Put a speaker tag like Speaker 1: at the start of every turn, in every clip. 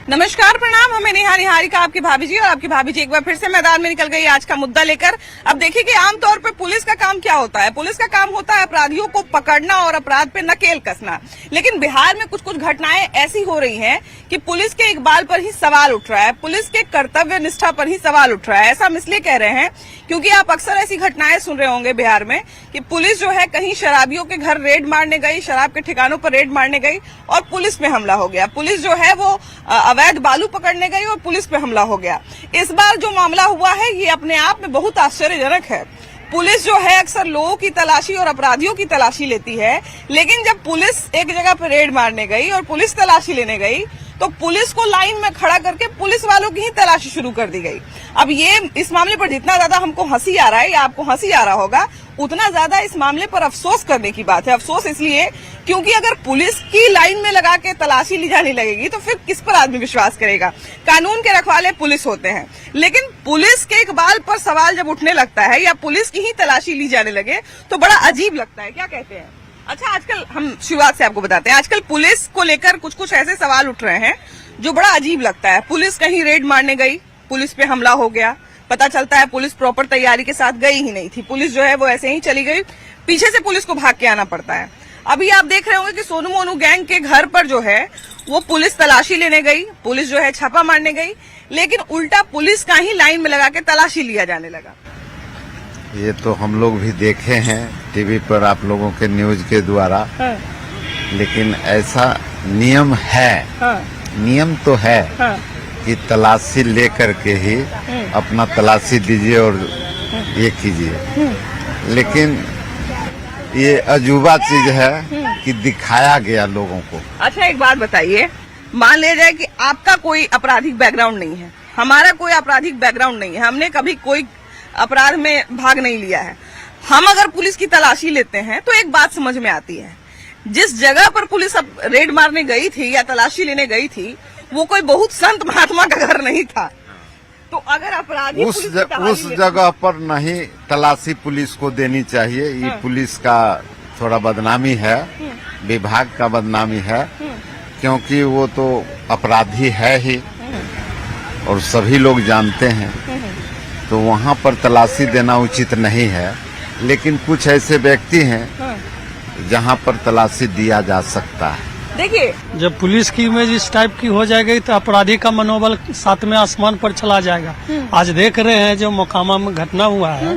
Speaker 1: नमस्कार, प्रणाम। हमें नेहा निहारिका, आपकी भाभी जी, और आपकी भाभी जी एक बार फिर से मैदान में निकल गई आज का मुद्दा लेकर। अब देखिए कि आमतौर पर पुलिस का काम क्या होता है। पुलिस का काम होता है अपराधियों को पकड़ना और अपराध पे नकेल कसना। लेकिन बिहार में कुछ कुछ घटनाएं ऐसी हो रही हैं कि पुलिस के इकबाल पर ही सवाल उठ रहा है, पुलिस के कर्तव्य निष्ठा पर ही सवाल उठ रहा है। ऐसा हम इसलिए कह रहे हैं क्योंकि आप अक्सर ऐसी घटनाएं सुन रहे होंगे बिहार में कि पुलिस जो है कहीं शराबियों के घर रेड मारने गई, शराब के ठिकानों पर रेड मारने गई और पुलिस पे हमला हो गया। पुलिस जो है वो अवैध बालू पकड़ने गई और पुलिस पे हमला हो गया। इस बार जो मामला हुआ है ये अपने आप में बहुत आश्चर्यजनक है। पुलिस जो है अक्सर लोगों की तलाशी और अपराधियों की तलाशी लेती है, लेकिन जब पुलिस एक जगह पर रेड मारने गई और पुलिस तलाशी लेने गई तो पुलिस को लाइन में खड़ा करके पुलिस वालों की ही तलाशी शुरू कर दी गई। अब ये इस मामले पर जितना ज्यादा हमको हंसी आ रहा है या आपको हंसी आ रहा होगा, उतना ज्यादा इस मामले पर अफसोस करने की बात है। अफसोस इसलिए क्योंकि अगर पुलिस की लाइन में लगा के तलाशी ली जाने लगेगी तो फिर किस पर आदमी विश्वास करेगा। कानून के रखवाले पुलिस होते हैं, लेकिन पुलिस के इकबाल पर सवाल जब उठने लगता है या पुलिस की ही तलाशी ली जाने लगे तो बड़ा अजीब लगता है। क्या कहते हैं? अच्छा, आजकल हम शुरुआत से आपको बताते हैं, आजकल पुलिस को लेकर कुछ कुछ ऐसे सवाल उठ रहे हैं जो बड़ा अजीब लगता है। पुलिस कहीं रेड मारने गई, पुलिस पे हमला हो गया, पता चलता है पुलिस प्रॉपर तैयारी के साथ गई ही नहीं थी, पुलिस जो है वो ऐसे ही चली गई, पीछे से पुलिस को भाग के आना पड़ता है। अभी आप देख रहे होंगे कि सोनू मोनू गैंग के घर पर जो है वो पुलिस तलाशी लेने गई, पुलिस जो है छापा मारने गई, लेकिन उल्टा पुलिस का ही लाइन में लगा के तलाशी लिया जाने लगा।
Speaker 2: ये तो हम लोग भी देखे हैं टीवी पर आप लोगों के न्यूज के द्वारा।
Speaker 1: हाँ।
Speaker 2: लेकिन ऐसा नियम है।
Speaker 1: हाँ।
Speaker 2: नियम तो है।
Speaker 1: हाँ।
Speaker 2: कि तलाशी ले करके ही अपना तलाशी दीजिए और ये कीजिए, लेकिन ये अजूबा चीज है कि दिखाया गया लोगों को।
Speaker 1: अच्छा, एक बात बताइए, मान लिया जाए कि आपका कोई आपराधिक बैकग्राउंड नहीं है, हमारा कोई आपराधिक बैकग्राउंड नहीं है, हमने कभी कोई अपराध में भाग नहीं लिया है, हम अगर पुलिस की तलाशी लेते हैं तो एक बात समझ में आती है, जिस जगह पर पुलिस अब रेड मारने गई थी या तलाशी लेने गई थी वो कोई बहुत संत महात्मा का घर नहीं था। तो अगर अपराधी
Speaker 2: उस जगह पर नहीं तलाशी पुलिस को देनी चाहिए। ये पुलिस का थोड़ा बदनामी है, विभाग का बदनामी है, क्योंकि वो तो अपराधी है ही और सभी लोग जानते हैं, तो वहाँ पर तलाशी देना उचित नहीं है। लेकिन कुछ ऐसे व्यक्ति हैं जहाँ पर तलाशी दिया जा सकता है।
Speaker 1: देखिए,
Speaker 3: जब पुलिस की इमेज इस टाइप की हो जाएगी तो अपराधी का मनोबल सातवें आसमान पर चला जाएगा। आज देख रहे हैं जो मोकामा में घटना हुआ है,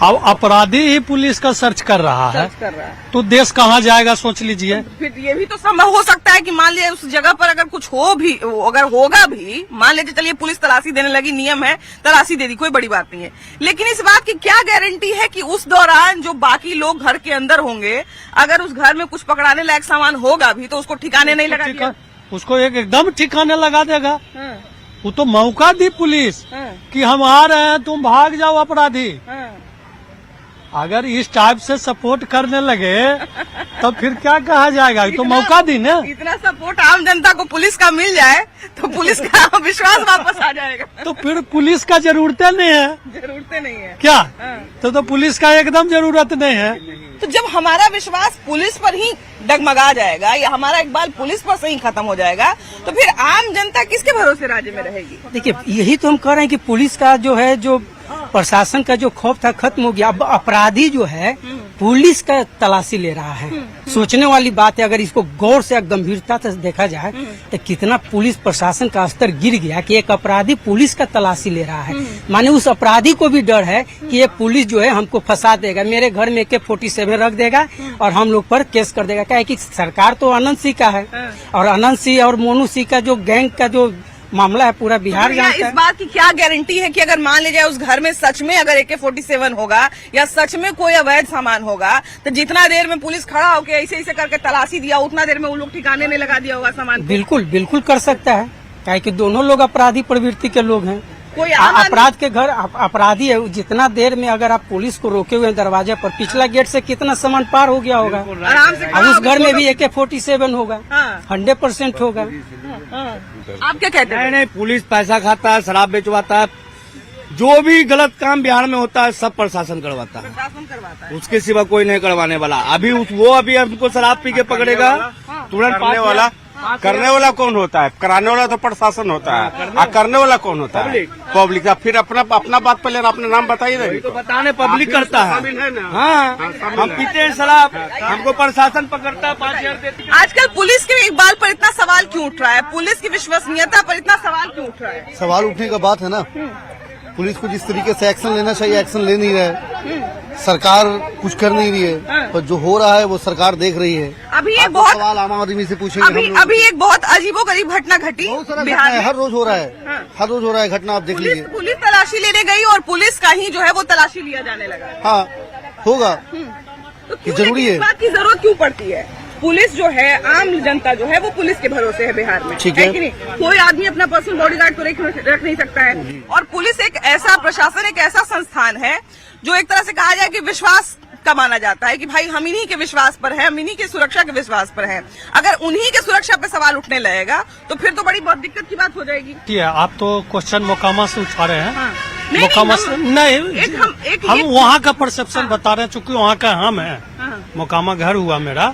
Speaker 3: अब अपराधी ही पुलिस का सर्च कर रहा है, तो देश कहाँ जाएगा सोच लीजिए।
Speaker 1: फिर ये भी तो संभव हो सकता है कि मान लीजिए उस जगह पर अगर कुछ हो भी, अगर होगा भी, मान लीजिए चलिए पुलिस तलाशी देने लगी, नियम है, तलाशी दे दी, कोई बड़ी बात नहीं है, लेकिन इस बात की क्या गारंटी है कि उस दौरान जो बाकी लोग घर के अंदर होंगे, अगर उस घर में कुछ पकड़ाने लायक सामान होगा भी तो उसको ठिकाने नहीं लगा दिया?
Speaker 3: उसको एकदम ठिकाने लगा देगा। वो तो मौका दी पुलिस कि हम आ रहे हैं, तुम भाग जाओ अपराधी। अगर इस टाइप से सपोर्ट करने लगे तो फिर क्या कहा जाएगा? तो मौका दी ना।
Speaker 1: इतना सपोर्ट आम जनता को पुलिस का मिल जाए तो पुलिस का विश्वास वापस आ जाएगा।
Speaker 3: तो फिर पुलिस का जरूरत नहीं है।
Speaker 1: जरूरत नहीं है
Speaker 3: क्या? तो पुलिस का एकदम जरूरत नहीं है।
Speaker 1: तो जब हमारा विश्वास पुलिस पर ही डगमगा जाएगा या हमारा इकबाल पुलिस पर से ही खत्म हो जाएगा तो फिर आम जनता किसके भरोसे राज्य में रहेगी?
Speaker 4: देखिए, यही तो हम कह रहे हैं कि पुलिस का जो है, जो प्रशासन का जो खौफ था खत्म हो गया। अब अपराधी जो है पुलिस का तलाशी ले रहा है। सोचने वाली बात है, अगर इसको गौर से गंभीरता से देखा जाए तो कितना पुलिस प्रशासन का स्तर गिर गया कि एक अपराधी पुलिस का तलाशी ले रहा है। माने उस अपराधी को भी डर है कि ये पुलिस जो है हमको फंसा देगा, मेरे घर में AK-47 रख देगा और हम लोग पर केस कर देगा। क्या है कि सरकार तो अनंत सिंह का है और अनंत सिंह और मोनू सिंह का जो गैंग का जो मामला है पूरा बिहार जानता है।
Speaker 1: इस बात की क्या गारंटी है कि अगर मान लीजिए उस घर में सच में अगर AK-47 होगा या सच में कोई अवैध सामान होगा तो जितना देर में पुलिस खड़ा होकर ऐसे ऐसे करके तलाशी दिया उतना देर में उन लोग ठिकाने नहीं लगा दिया होगा सामान?
Speaker 4: बिल्कुल बिल्कुल कर सकता है, क्या है कि दोनों लोग अपराधी प्रवृत्ति के लोग हैं।
Speaker 1: कोई
Speaker 4: अपराध के घर अपराधी है, जितना देर में अगर आप पुलिस को रोके हुए दरवाजे पर, पिछला गेट से कितना सामान पार हो गया होगा
Speaker 1: आराम से।
Speaker 4: अब उस घर में भी AK-47 होगा, 100% होगा।
Speaker 1: आप क्या कहते हैं?
Speaker 5: नहीं, पुलिस पैसा खाता है, शराब बेचवाता है, जो भी गलत काम बिहार में होता है सब प्रशासन करवाता है।
Speaker 1: प्रशासन करवाता है,
Speaker 5: उसके सिवा कोई नहीं करवाने वाला। अभी वो अभी हमको शराब पी के पकड़ेगा, तुरंत पाने वाला
Speaker 6: करने वाला कौन होता है? कराने वाला तो प्रशासन होता है, और करने वाला कौन होता है? पब्लिक। फिर अपना बात पहले अपना नाम बताइए।
Speaker 5: तो बताने पब्लिक करता है। हाँ, हम पीते हैं शराब, हमको प्रशासन पकड़ता है, 5,000 देते हैं।
Speaker 1: आजकल पुलिस के इकबाल पर इतना सवाल क्यों उठ रहा है? पुलिस की विश्वसनीयता पर इतना सवाल क्यों उठ रहा है?
Speaker 7: सवाल उठने का बात है ना। पुलिस को जिस तरीके से एक्शन लेना चाहिए एक्शन ले नहीं रहा है, सरकार कुछ कर नहीं रही है, पर जो हो रहा है वो सरकार देख रही है।
Speaker 1: अभी एक
Speaker 7: आपको
Speaker 1: बहुत
Speaker 7: सवाल आम आदमी से पूछेंगे हम लोग।
Speaker 1: अभी एक बहुत अजीबोगरीब घटना घटी
Speaker 7: बहुत सारा घटना
Speaker 1: बिहार
Speaker 7: है,
Speaker 1: में।
Speaker 7: हर रोज हो रहा है, हर रोज हो रहा है घटना, आप देख लीजिए।
Speaker 1: पुलिस तलाशी लेने गई और पुलिस का ही जो है वो तलाशी लिया जाने लगा।
Speaker 7: हाँ होगा,
Speaker 1: तो
Speaker 7: ये जरूरी है।
Speaker 1: इस बात की जरूरत क्यों पड़ती है? पुलिस जो है, आम जनता जो है वो पुलिस के भरोसे है बिहार में,
Speaker 7: ठीक है
Speaker 1: कि नहीं? कोई आदमी अपना पर्सनल बॉडीगार्ड तो रख नहीं सकता है। और पुलिस एक ऐसा प्रशासन, एक ऐसा संस्थान है जो एक तरह से कहा जाए कि विश्वास का माना जाता है कि भाई हम इन्हीं के विश्वास पर है, हम इन्हीं के सुरक्षा के विश्वास पर है। अगर उन्हीं के सुरक्षा पे सवाल उठने लगेगा तो फिर तो बड़ी बहुत दिक्कत की बात हो जाएगी।
Speaker 3: आप तो क्वेश्चन मोकामा से उठा रहे हैं।
Speaker 1: नहीं,
Speaker 3: मोकामा से नहीं, हम
Speaker 1: एक-
Speaker 3: वहाँ का परसेप्शन बता रहे हैं, चूंकि वहाँ का हम है। मोकामा घर हुआ मेरा,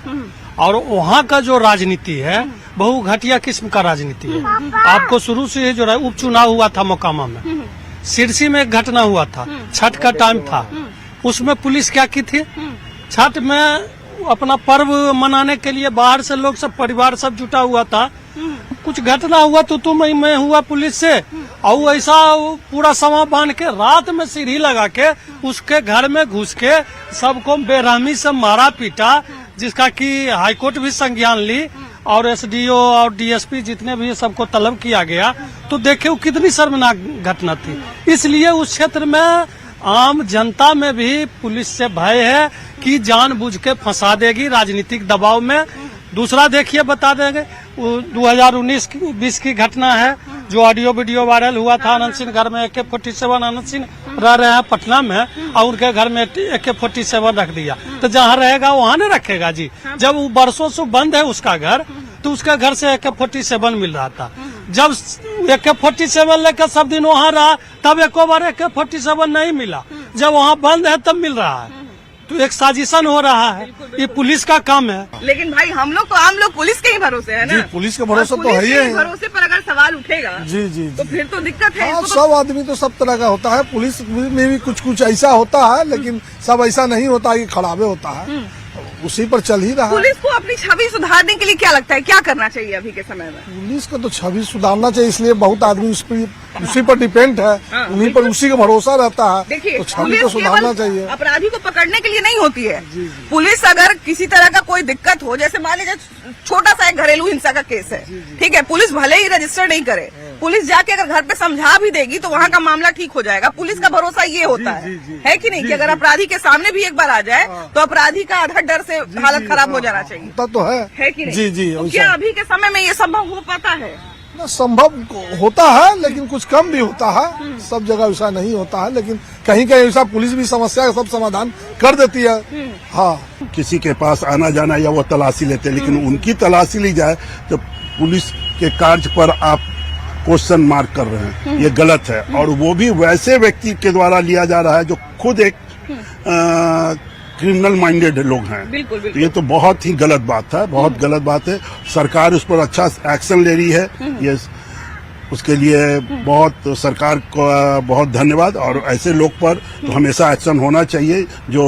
Speaker 3: और वहाँ का जो राजनीति है बहु घटिया किस्म का राजनीति है। आपको शुरू से ही जो है उपचुनाव हुआ था मोकामा में, सिरसी में एक घटना हुआ था, छठ का टाइम था, उसमें पुलिस क्या की थी? छठ में अपना पर्व मनाने के लिए बाहर से लोग सब परिवार सब जुटा हुआ था, कुछ घटना हुआ तो मैं हुआ पुलिस से, और ऐसा पूरा समा बांध के रात में सीढ़ी लगा के उसके घर में घुस के सबको बेरहमी से मारा पीटा, जिसका कि हाईकोर्ट भी संज्ञान ली और एसडीओ और डीएसपी जितने भी सबको तलब किया गया। तो देखे वो कितनी शर्मनाक घटना थी। इसलिए उस क्षेत्र में आम जनता में भी पुलिस से भय है कि जानबूझ के फंसा देगी राजनीतिक दबाव में। दूसरा देखिए, बता देंगे 2019-20 की घटना है, जो ऑडियो वीडियो वायरल हुआ था। अनंत सिंह घर में AK-47, अनंत सिंह रह रहे हैं पटना में, और उनके घर में AK-47 रख दिया। तो जहाँ रहेगा वहाँ न रखेगा जी। जब वो बरसों से बंद है उसका घर, तो उसका घर से AK-47 मिल रहा था। जब AK-47 लेकर सब दिन वहाँ रहा, तब एको बार AK-47 नहीं मिला। जब वहाँ बंद है तब मिल रहा है। तो एक साजिशन हो रहा है, ये पुलिस का काम है।
Speaker 1: लेकिन भाई हम लोग तो आम लोग पुलिस के ही भरोसे है ना।
Speaker 8: जी, पुलिस के भरोसे
Speaker 1: और
Speaker 8: तो है ही है।
Speaker 1: भरोसे पर अगर सवाल उठेगा
Speaker 8: जी जी
Speaker 1: तो फिर तो दिक्कत है।
Speaker 8: हाँ,
Speaker 1: इसको तो
Speaker 8: सब आदमी तो सब तरह का होता है, पुलिस में भी कुछ ऐसा होता है, लेकिन सब ऐसा नहीं होता कि खराबे होता है, उसी पर चल ही रहा है।
Speaker 1: पुलिस को अपनी छवि सुधारने के लिए क्या लगता है, क्या करना चाहिए अभी के समय में?
Speaker 8: पुलिस को तो छवि सुधारना चाहिए, इसलिए बहुत आदमी उसी पर डिपेंड है, उन्हीं पर उसी का भरोसा रहता है।
Speaker 1: देखिए,
Speaker 8: तो छवि
Speaker 1: पुलिस
Speaker 8: तो सुधारना
Speaker 1: केवल
Speaker 8: चाहिए।
Speaker 1: अपराधी को पकड़ने के लिए नहीं होती है। पुलिस अगर किसी तरह का कोई दिक्कत हो, जैसे मान लीजिए छोटा सा एक घरेलू हिंसा का केस है, ठीक है, पुलिस भले ही रजिस्टर नहीं करे, पुलिस जाके अगर घर पे समझा भी देगी तो वहाँ का मामला ठीक हो जाएगा। पुलिस का भरोसा ये होता है कि नहीं, कि अगर अपराधी के सामने भी एक बार आ जाए तो अपराधी का अधर डर से हालत खराब हो जाना चाहिए,
Speaker 8: होता तो
Speaker 1: है कि नहीं?
Speaker 8: जी जी,
Speaker 1: तो
Speaker 8: वैसा।
Speaker 1: क्या अभी के समय में ये संभव हो पाता है?
Speaker 8: ना, संभव होता है, लेकिन कुछ कम भी होता है। सब जगह ऐसा नहीं होता है, लेकिन कहीं कहीं ऐसा पुलिस भी समस्या का सब समाधान कर देती है। हाँ,
Speaker 9: किसी के पास आना जाना या वो तलाशी लेते, लेकिन उनकी तलाशी ली जाए तो पुलिस के कार्य पर आप क्वेश्चन मार्क कर रहे हैं, ये गलत है। और वो भी वैसे व्यक्ति के द्वारा लिया जा रहा है जो खुद एक क्रिमिनल माइंडेड लोग हैं।
Speaker 1: बिल्कुल,
Speaker 9: तो ये तो बहुत ही गलत बात है, बहुत गलत बात है। सरकार उस पर अच्छा एक्शन ले रही है, ये उसके लिए बहुत सरकार को बहुत धन्यवाद। और ऐसे लोग पर तो हमेशा एक्शन होना चाहिए जो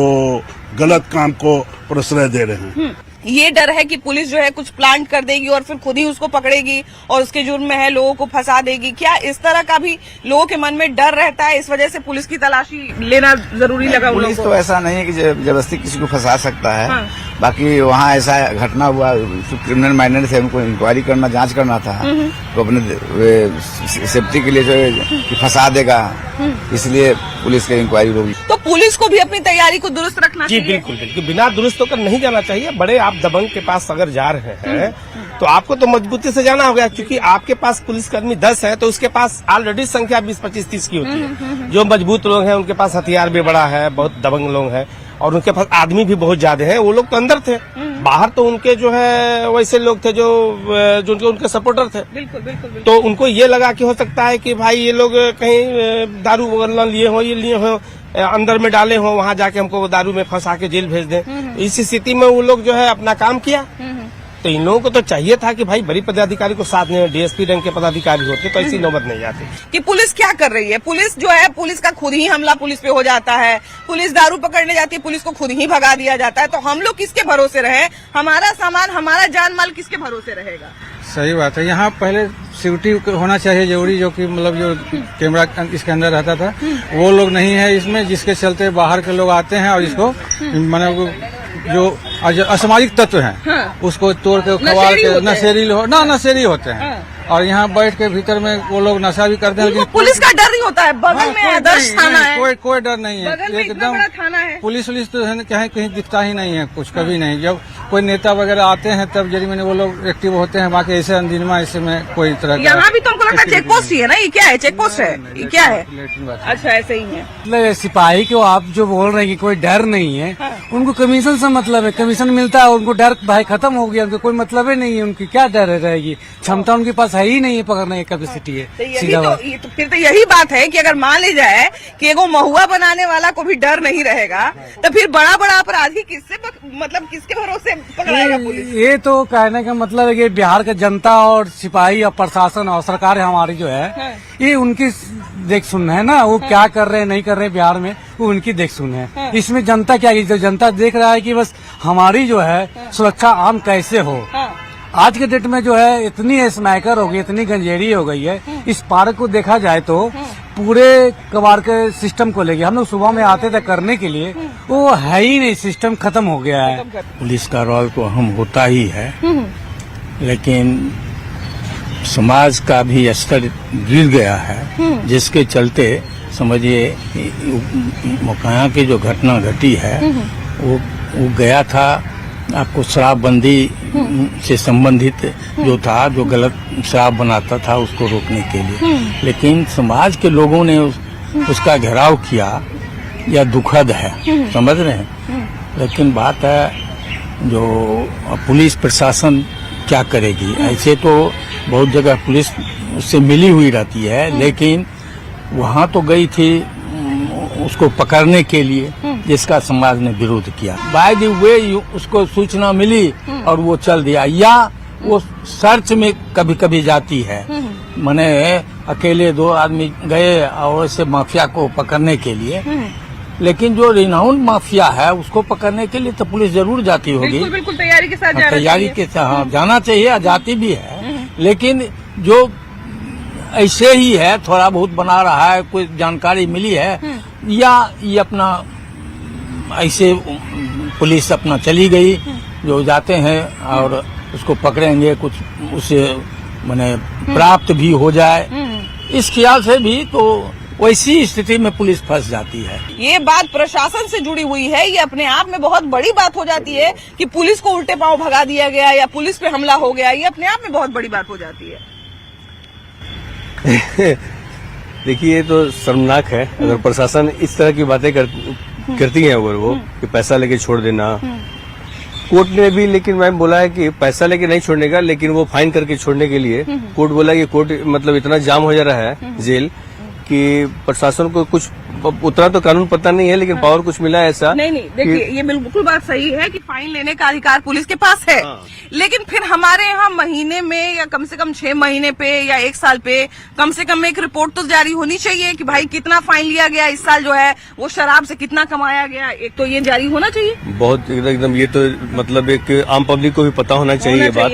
Speaker 9: गलत काम को प्रश्रय दे रहे हैं।
Speaker 1: ये डर है कि पुलिस जो है कुछ प्लांट कर देगी और फिर खुद ही उसको पकड़ेगी और उसके जुर्म में है लोगों को फंसा देगी। क्या इस तरह का भी लोगों के मन में डर रहता है, इस वजह से पुलिस की तलाशी लेना जरूरी लगा उन
Speaker 10: पुलिस
Speaker 1: लोगों
Speaker 10: तो ऐसा नहीं है कि जबरदस्ती किसी को फंसा सकता है।
Speaker 1: हाँ।
Speaker 10: बाकी वहाँ ऐसा घटना हुआ, क्रिमिनल माइंडेड थे, उनको इंक्वायरी करना, जांच करना था, तो अपने सेफ्टी के लिए जो है कि फंसा देगा, इसलिए पुलिस की इंक्वायरी होगी।
Speaker 1: तो पुलिस को भी अपनी तैयारी को दुरुस्त रखना
Speaker 6: जी
Speaker 1: चाहिए।
Speaker 6: बिल्कुल बिल्कुल, बिना दुरुस्त होकर नहीं जाना चाहिए। बड़े आप दबंग के पास अगर जा रहे हैं तो आपको तो मजबूती से जाना होगा, क्योंकि आपके पास पुलिसकर्मी 10 है तो उसके पास ऑलरेडी संख्या 20-25-30 की होती है। जो मजबूत लोग हैं उनके पास हथियार भी बड़ा है, बहुत दबंग लोग हैं, और उनके पास आदमी भी बहुत ज्यादा हैं। वो लोग तो अंदर थे, बाहर तो उनके जो है वैसे लोग थे जो उनके सपोर्टर थे।
Speaker 1: बिल्कुल बिल्कुल।
Speaker 6: तो उनको ये लगा कि हो सकता है कि भाई ये लोग कहीं दारू वगैरह लिए हो, ये लिए हो, अंदर में डाले हो, वहां जाके हमको दारू में फंसा के जेल भेज दें। इस स्थिति में वो लोग जो है अपना काम किया, तो इन लोगों को तो चाहिए था कि भाई बड़ी पदाधिकारी को साथ में डीएसपी रैंक के पदाधिकारी होते तो ऐसी नौबत नहीं आती।
Speaker 1: कि पुलिस क्या कर रही है। पुलिस जो है, पुलिस का खुद ही हमला पुलिस पे हो जाता है, पुलिस दारू पकड़ने जाती है, पुलिस को खुद ही भगा दिया जाता है। तो हम लोग किसके भरोसे रहे? हमारा सामान, हमारा जान माल किसके भरोसे रहेगा?
Speaker 11: सही बात है। यहाँ पहले सिक्योरिटी होना चाहिए जरूरी, जो कि मतलब जो कैमरा इसके अंदर रहता था वो लोग नहीं है इसमें, जिसके चलते बाहर के लोग आते हैं और इसको मतलब जो असामाजिक तत्व हैं उसको तोड़ के कबाड़ के नशेरी होते हैं और यहाँ बैठ के भीतर में वो लोग नशा भी करते हैं।
Speaker 1: लेकिन पुलिस का डर नहीं होता है, बगल में आदर्श थाना है,
Speaker 11: कोई डर नहीं है,
Speaker 1: बगल में इतना बड़ा थाना है।
Speaker 11: पुलिस तो कहीं दिखता ही नहीं है कुछ, कभी नहीं। जब कोई नेता वगैरह आते हैं तब जरिए में वो लोग एक्टिव होते हैं, बाकी ऐसे अंदिनमा ऐसे में कोई तरह का।
Speaker 1: यहाँ भी तो हमको लगता है चेक पोस्ट ही है ना? ये क्या है? चेक पोस्ट है? ये क्या है? अच्छा, ऐसे ही है।
Speaker 3: मतलब सिपाही को आप जो बोल रहे हैं कि कोई डर नहीं है, उनको कमीशन से मतलब है, कमीशन मिलता है, उनको डर भाई खत्म हो गया, उनको कोई मतलब ही नहीं है, उनकी क्या डर रहेगी, क्षमता उनके पास है ही नहीं है, पकड़ने की कैपेसिटी है।
Speaker 1: तो फिर तो यही बात है कि अगर मान ली जाए कि एगो महुआ बनाने वाला को भी डर नहीं रहेगा तो फिर बड़ा बड़ा अपराधी मतलब किसके भरोसे पकड़ाएगा पुलिस?
Speaker 3: ये तो कहने का मतलब है कि बिहार का जनता और सिपाही और प्रशासन और सरकार हमारी जो है ये उनकी देख सुन है ना, वो क्या कर रहे हैं नहीं कर रहे हैं बिहार में, वो उनकी देख सुन है। इसमें जनता क्या की, जनता देख रहा है कि बस हमारी जो है सुरक्षा आम कैसे हो। आज के डेट में जो है इतनी स्मैकर हो गई, इतनी गंजेरी हो गई है, इस पार्क को देखा जाए तो पूरे कबाड़ के सिस्टम को लेके हम लोग सुबह में आते थे करने के लिए, वो है ही नहीं, सिस्टम खत्म हो गया है।
Speaker 5: पुलिस का रोल तो अहम होता ही है, लेकिन समाज का भी स्तर गिर गया है, जिसके चलते समझिए मोकाया की जो घटना घटी है वो गया था आपको शराबबंदी से संबंधित जो था, जो गलत शराब बनाता था उसको रोकने के लिए, लेकिन समाज के लोगों ने उसका घेराव किया, यह दुखद है, समझ रहे हैं। लेकिन बात है जो पुलिस प्रशासन क्या करेगी, ऐसे तो बहुत जगह पुलिस उससे मिली हुई रहती है, लेकिन वहाँ तो गई थी उसको पकड़ने के लिए, जिसका समाज ने विरोध किया। बाय द वे उसको सूचना मिली और वो चल दिया, या वो सर्च में कभी कभी जाती है, माने अकेले 2 आदमी गए और ऐसे माफिया को पकड़ने के लिए, लेकिन जो रिनाउंड माफिया है उसको पकड़ने के लिए तो पुलिस जरूर जाती होगी,
Speaker 1: बिल्कुल तैयारी के साथ
Speaker 5: जाना चाहिए, जाती भी है। लेकिन जो ऐसे ही है, थोड़ा बहुत बना रहा है, कोई जानकारी मिली है, या ये अपना ऐसे पुलिस अपना चली गई, जो जाते हैं और उसको पकड़ेंगे, कुछ उसे माने प्राप्त भी हो जाए, इस ख्याल से भी तो वैसी स्थिति में पुलिस फंस जाती है।
Speaker 1: ये बात प्रशासन से जुड़ी हुई है, ये अपने आप में बहुत बड़ी बात हो जाती है कि पुलिस को उल्टे पांव भगा दिया गया या पुलिस पे हमला हो गया, ये अपने आप में बहुत बड़ी बात हो जाती है।
Speaker 12: देखिए, ये तो शर्मनाक है अगर प्रशासन इस तरह की बातें करती है, अगर वो कि पैसा लेके छोड़ देना। कोर्ट ने भी लेकिन मैम बोला है कि पैसा लेके नहीं छोड़ने का, लेकिन वो फाइन करके छोड़ने के लिए कोर्ट बोला कि कोर्ट मतलब इतना जाम हो जा रहा है जेल कि प्रशासन को कुछ उतना तो कानून पता नहीं है, लेकिन पावर कुछ मिला है ऐसा।
Speaker 1: नहीं देखिए, ये बिल्कुल बात सही है कि फाइन लेने का अधिकार पुलिस के पास है, लेकिन फिर हमारे यहाँ महीने में या कम से कम 6 महीने पे या 1 साल पे कम से कम एक रिपोर्ट तो जारी होनी चाहिए कि भाई कितना फाइन लिया गया इस साल, जो है वो शराब से कितना कमाया गया, एक तो ये जारी होना चाहिए।
Speaker 12: बहुत एकदम ये तो मतलब एक आम पब्लिक को भी पता होना चाहिए बात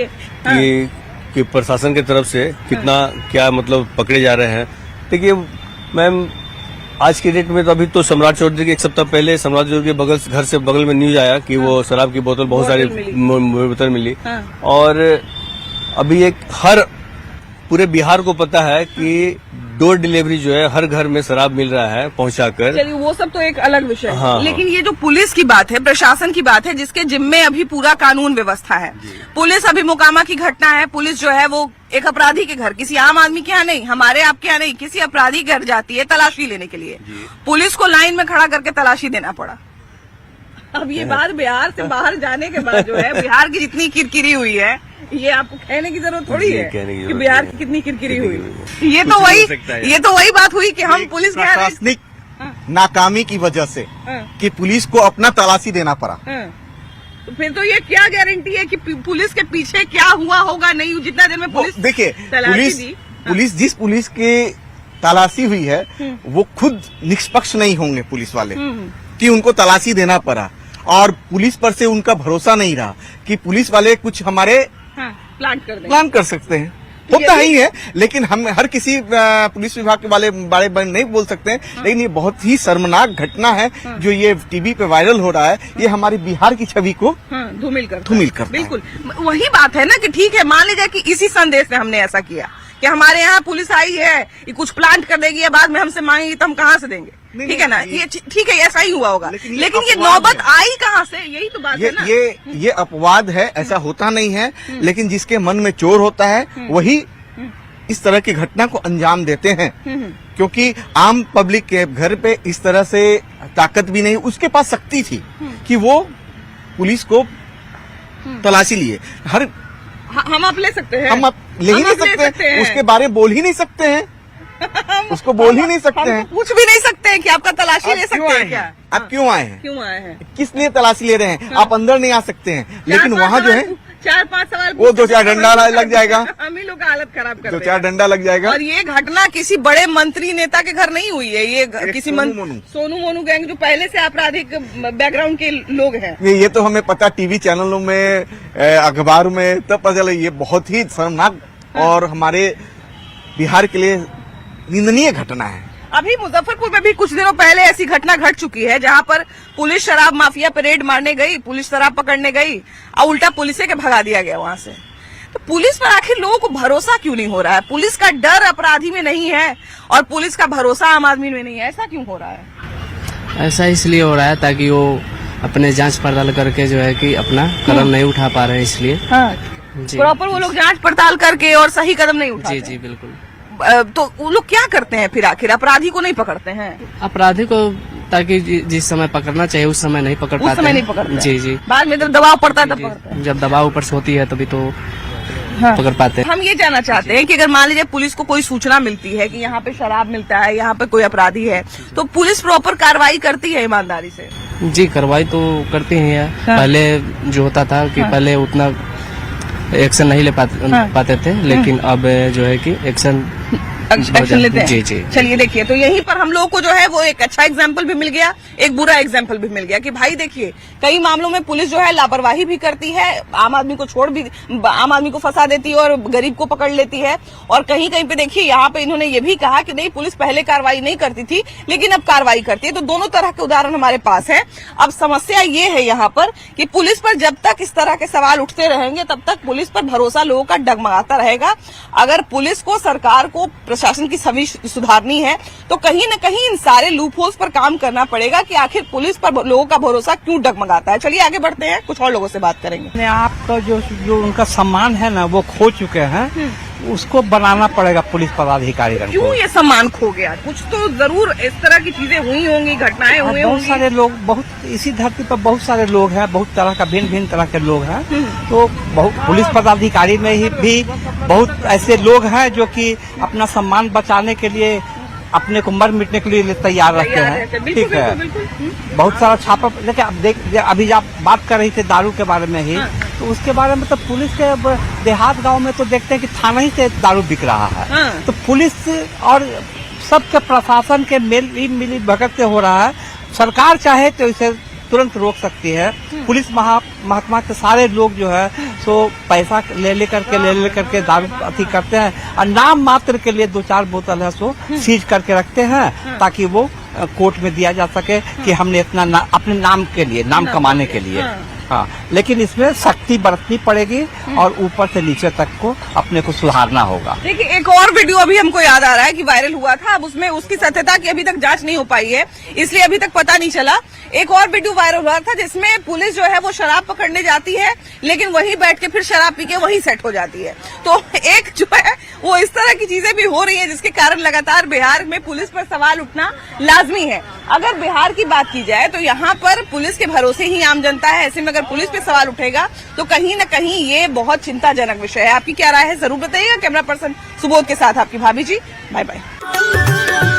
Speaker 12: कि प्रशासन की तरफ से कितना क्या मतलब पकड़े जा रहे हैं। देखिए मैम, आज के डेट में तो अभी तो सम्राट चौधरी के 1 सप्ताह पहले सम्राट चौधरी के घर से बगल में न्यूज आया कि वो शराब की बोतल बहुत सारी बोतल मिली, और अभी एक हर पूरे बिहार को पता है कि डोर डिलीवरी जो है हर घर में शराब मिल रहा है पहुंचाकर।
Speaker 1: चलिए वो सब तो एक अलग विषय है, लेकिन ये जो पुलिस की बात है, प्रशासन की बात है, जिसके जिम्मे अभी पूरा कानून व्यवस्था है। पुलिस अभी मोकामा की घटना है, पुलिस जो है वो एक अपराधी के घर, किसी आम आदमी के यहाँ नहीं, हमारे आपके यहाँ नहीं, किसी अपराधी के घर जाती है तलाशी लेने के लिए, पुलिस को लाइन में खड़ा करके तलाशी देना पड़ा। अब ये बात बिहार से बाहर जाने के बाद जो है बिहार की जितनी किरकिरी हुई है, ये आपको कहने की जरूरत थोड़ी है कि बिहार की कितनी किरकिरी हुई। ये तो वही बात हुई कि हम पुलिस के
Speaker 13: प्रशासनिक नाकामी की वजह से कि पुलिस को अपना तलाशी देना पड़ा,
Speaker 1: तो फिर तो ये क्या गारंटी है कि पुलिस के पीछे क्या हुआ होगा नहीं, जितना देर में पुलिस
Speaker 6: देखिए
Speaker 1: तलाशी दी।
Speaker 6: पुलिस जिस पुलिस के तलाशी हुई है वो खुद निष्पक्ष नहीं होंगे पुलिस वाले कि उनको तलाशी देना पड़ा, और पुलिस पर से उनका भरोसा नहीं रहा कि पुलिस वाले कुछ हमारे प्लान कर सकते हैं। होता ही है, लेकिन हम हर किसी पुलिस विभाग के बारे में नहीं बोल सकते हैं। लेकिन ये बहुत ही शर्मनाक घटना है जो ये टीवी पे वायरल हो रहा है। ये हमारी बिहार की छवि को
Speaker 1: धूमिल करता है।
Speaker 6: बिल्कुल
Speaker 1: वही बात है ना कि ठीक है, मान लीजिए कि इसी संदेश में हमने ऐसा किया कि हमारे यहाँ पुलिस आई है, ये कुछ प्लांट कर देगी या बाद में हमसे मांगेगी तो हम कहाँ से देंगे, ठीक है ना, ये ठीक है, ऐसा ही हुआ होगा। लेकिन ये नौबत आई कहाँ से, यही तो बात है ना।
Speaker 6: ये अपवाद है, ऐसा होता नहीं है। लेकिन जिसके मन में चोर होता है वही इस तरह की घटना को अंजाम देते हैं, क्योंकि आम पब्लिक के घर पे इस तरह से ताकत भी नहीं, उसके पास शक्ति थी कि वो पुलिस को तलाशी लिए।
Speaker 1: हम आप ले सकते हैं,
Speaker 6: हम आप ले ही नहीं सकते हैं, उसके बारे में बोल ही नहीं सकते हैं, उसको बोल ही नहीं सकते हैं,
Speaker 1: पूछ भी नहीं सकते हैं कि आपका तलाशी ले सकते हैं क्या,
Speaker 6: आप क्यों आए हैं,
Speaker 1: क्यों आए हैं,
Speaker 6: किस लिए तलाशी ले रहे हैं। आप अंदर नहीं आ सकते हैं, लेकिन वहाँ जो है
Speaker 1: 4-5 सवाल
Speaker 6: वो 2-4 डंडा लग जाएगा,
Speaker 1: हम ही लोग का हालत खराब कर
Speaker 6: 2-4 डंडा लग जाएगा।
Speaker 1: और ये घटना किसी बड़े मंत्री नेता के घर नहीं हुई है, ये किसी सोनू मोनू गैंग जो पहले से आपराधिक बैकग्राउंड के लोग हैं।
Speaker 6: ये तो हमें पता, टीवी चैनलों में, अखबार में तब पता चला। ये बहुत ही शर्मनाक और हमारे बिहार के लिए निंदनीय घटना है।
Speaker 1: अभी मुजफ्फरपुर में भी कुछ दिनों पहले ऐसी घटना घट चुकी है जहां पर पुलिस शराब माफिया पे रेड मारने गई, पुलिस शराब पकड़ने गई और उल्टा पुलिस के भगा दिया गया वहां से। तो पुलिस पर आखिर लोगों को भरोसा क्यों नहीं हो रहा है? पुलिस का डर अपराधी में नहीं है और पुलिस का भरोसा आम आदमी में नहीं है, ऐसा क्यों हो रहा है?
Speaker 13: ऐसा इसलिए हो रहा है ताकि वो अपने जांच पड़ताल करके जो है कि अपना कदम नहीं उठा पा रहे हैं, इसलिए।
Speaker 1: प्रॉपर वो लोग जांच पड़ताल करके और सही कदम नहीं उठाते।
Speaker 13: जी बिल्कुल।
Speaker 1: तो वो लोग क्या करते हैं फिर आखिर? अपराधी को नहीं पकड़ते हैं,
Speaker 13: अपराधी को ताकि जिस समय पकड़ना चाहिए उस समय नहीं पकड़ पाते,
Speaker 1: उस समय नहीं पकड़ते।
Speaker 13: जी
Speaker 1: बाद में जब दबाव पड़ता है तब पकड़ते हैं।
Speaker 13: जब दबाव ऊपर से होती है तभी तो पकड़ पाते हैं।
Speaker 1: हम ये जानना चाहते हैं कि अगर मान लीजिए पुलिस को कोई सूचना मिलती है कि यहाँ पे शराब मिलता है, यहाँ पे कोई अपराधी है, तो पुलिस प्रॉपर कार्रवाई करती है ईमानदारी से?
Speaker 13: जी कार्रवाई तो करती है। पहले जो होता था कि पहले उतना एक्शन नहीं ले पाते थे, लेकिन अब जो है कि एक्शन
Speaker 1: लेते हैं।
Speaker 13: जी।
Speaker 1: चलिए देखिए, तो यहीं पर हम लोग को जो है वो एक अच्छा एग्जाम्पल भी मिल गया, एक बुरा एग्जाम्पल भी मिल गया कि भाई देखिए कई मामलों में पुलिस जो है लापरवाही भी करती है, आम आदमी को फंसा देती है और गरीब को पकड़ लेती है। और कहीं कहीं पे देखिए यहाँ पे इन्होंने ये भी कहा कि नहीं, पुलिस पहले कार्रवाई नहीं करती थी लेकिन अब कार्रवाई करती है। तो दोनों तरह के उदाहरण हमारे पास है। अब समस्या ये है यहाँ पर कि पुलिस पर जब तक इस तरह के सवाल उठते रहेंगे तब तक पुलिस पर भरोसा लोगों का डगमगाता रहेगा। अगर पुलिस को, सरकार को, प्रशासन की छवि सुधारनी है तो कहीं न कहीं इन सारे लूप होल्स पर काम करना पड़ेगा कि आखिर पुलिस पर लोगों का भरोसा क्यों डगमगाता है। चलिए आगे बढ़ते हैं, कुछ और लोगों से बात करेंगे।
Speaker 4: अपने आप का जो उनका सम्मान है ना वो खो चुके हैं, उसको बनाना पड़ेगा पुलिस पदाधिकारी।
Speaker 1: क्यों ये सम्मान खो गया? कुछ तो जरूर इस तरह की चीजें हुई होंगी, घटनाएं हुई होंगी।
Speaker 4: बहुत सारे लोग, बहुत इसी धरती पर बहुत सारे लोग हैं, बहुत तरह का भिन्न तरह के लोग हैं। तो बहुत पुलिस पदाधिकारी में ही भी बहुत ऐसे लोग हैं जो कि अपना सम्मान बचाने के लिए अपने को मर मिटने के लिए तैयार रहते हैं। ठीक है, बहुत सारा छापा। देखिए अब अभी आप बात कर रही थे दारू के बारे में ही, तो उसके बारे में तो पुलिस के देहात गांव में तो देखते हैं कि थाना ही से दारू बिक रहा है। तो पुलिस और सबके प्रशासन के मिली भगत से हो रहा है। सरकार चाहे तो इसे तुरंत रोक सकती है। पुलिस महात्मा के सारे लोग जो है सो पैसा ले करके दारू अति करते हैं और नाम मात्र के लिए 2-4 बोतल है सो सीज करके रखते हैं ताकि वो कोर्ट में दिया जा सके कि हमने इतना अपने नाम के लिए, नाम कमाने के लिए। हाँ, लेकिन इसमें सख्ती बरतनी पड़ेगी और ऊपर से नीचे तक को अपने को सुधारना होगा।
Speaker 1: देखिए एक और वीडियो अभी हमको याद आ रहा है कि वायरल हुआ था, अब उसमें उसकी सत्यता की अभी तक जांच नहीं हो पाई है, इसलिए अभी तक पता नहीं चला। एक और वीडियो वायरल हुआ था जिसमें पुलिस जो है वो शराब पकड़ने जाती है लेकिन वहीं बैठ के फिर शराब पी के वहीं सेट हो जाती है। तो एक जो है वो इस तरह की चीजें भी हो रही है जिसके कारण लगातार बिहार में पुलिस पर सवाल उठना लाजमी है। अगर बिहार की बात की जाए तो यहाँ पर पुलिस के भरोसे ही आम जनता है, ऐसे में अगर पुलिस पे सवाल उठेगा तो कहीं न कहीं ये बहुत चिंताजनक विषय है। आपकी क्या राय है जरूर बताइएगा। कैमरा पर्सन सुबोध के साथ आपकी भाभी जी। Bye bye.